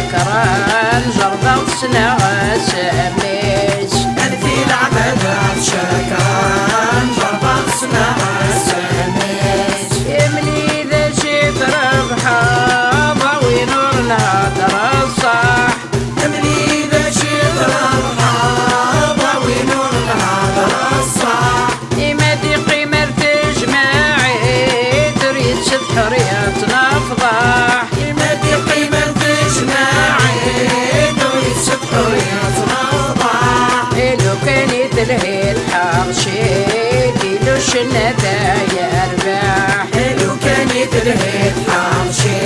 شكرا جربة وسنا سميش في العبادات شكرا جربة وسنا سميش يملي ذا شي تربحة ضوي نور الهدر الصح يملي ذا شي تربحة ضوي نور الهدر الصح يمدي قيمة تجمعي تريد شد حريتنا فضح يمدي قيمة تجمعي تريد شد حريتنا فضح لو كان يتلهي الحرشي كيلو الشنة يربح لو كان يتلهي الحرشي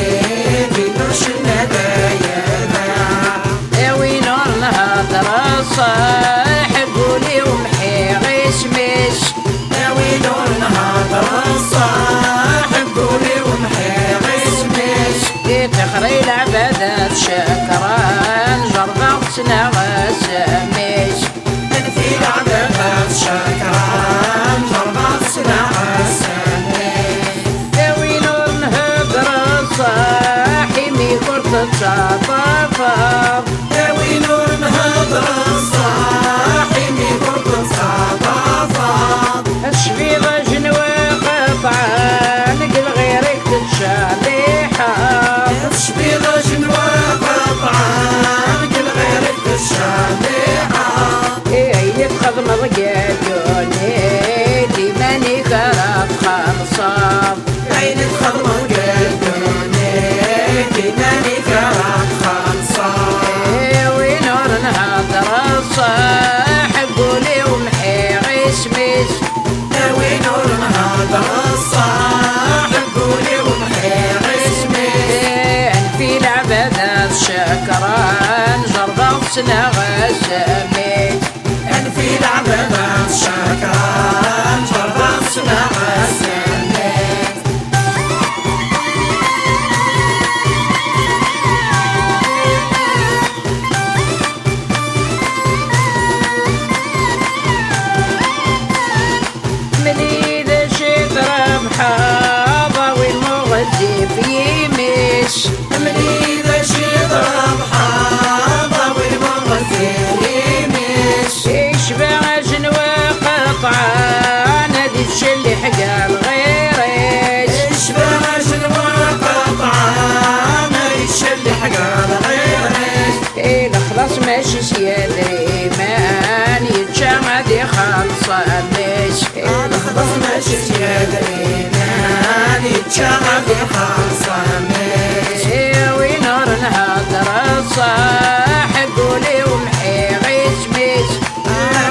كيلو الشنة يربح وين الهدر الصح قولي ومحي غشمش وين الهدر الصح قولي ومحي غشمش تخري العبادات شكرا جربة وسنا سميش في العبادات شكرا جربة وسنا سميش وين الهدر الصح مي كرة تشاطفر وين الهدر الصح مي كرة تشاطفر الشبيضة جنوى قطعة نقل غيرك تتشاليحة الشبيضة جنوى قطعة كل غيرك تشاليحة هي تخدم رجالوني ديماني كرات خلصة عيني تخضم قلبوني كناني كرات خمسة ونور نهضر الصح قولي ومحي غشمش وين الهدر الصح قولي ومحي غشمش في العبادات شكرا جربة وسنا سميش في العبادات شكرا جربة وسنا سميش مني ذا شي تربحة ضوي المغذي في يمش مني ذا شي ضربحة ضوي المغذي يمش يشبع جنوى قطعة نادي الشلي حقا الغيرش يشبع جنوى قطعة نايش اللي حقا غيرش الخلاص ماشي سيادري مان يتشمع دي خالصة مش الخبص ماشي يا دريمان يتشغل خالصة مش ونور نهضر الصح قولي ومحي غشمش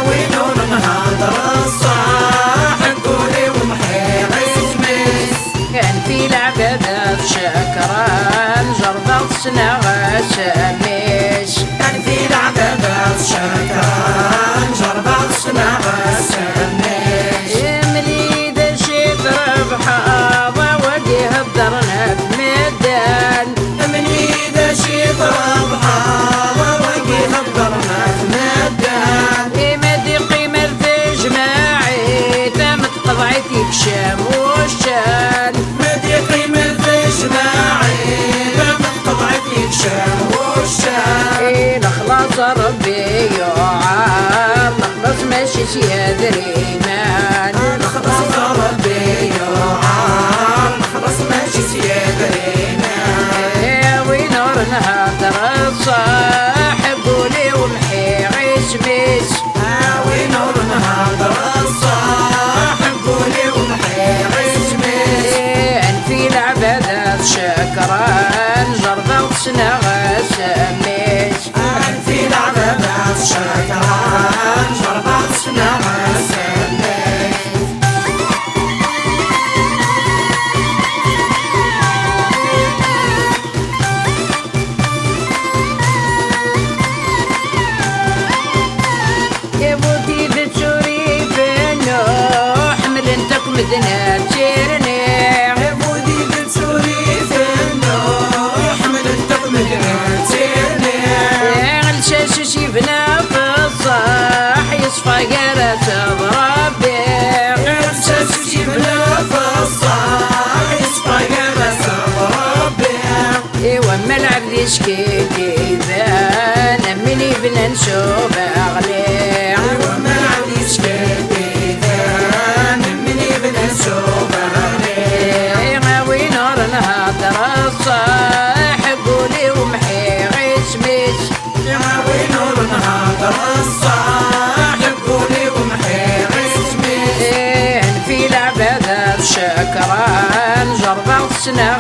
وينور نهضر الصح قولي ومحي غشمش كان في العبادات شكرا جربة وسنا سميش كان في العبادات شكرا جربة وسنا سميش يملي ذا شي تربحة ووديها بدرنا بميدان من إذا شي ضربها ووجه الضرنا مدان مدي قيمة تجمعي تمت قضعتك شام والشان مدي قيمة تجمعي بمن طبعتك شام والشام نخلص ربي يعار نخلص ماشي سيادري مان نخلص ربي يعار نخلص ماشي سيادرينا ونور نهضر الصح قولي ومحي غشمش ونور نهضر الصح قولي ومحي غشمش في العبادات شكرا جربة وسنا سميش في العبادات شكرا جربة وسنا سميش يا بودي بتشوري بنو حمل انتك مدنا تشيرني بودي بتسوري في النور حمد التقم تيرني غلشاش شيفنا في الصح يصفى قرات بربي غلشاش شيفنا في الصح يصفى قرات بربي وما عبدي شكيتي بان مني بنا نشوف أغلي وما عندي شكيتي بان مني بنشوف أغلي غاوي نور نهضر الصاح قولي ومحي غشمش غاوي نور نهضر الصاح قولي ومحي غشمش في العبادة شكران جربت سنة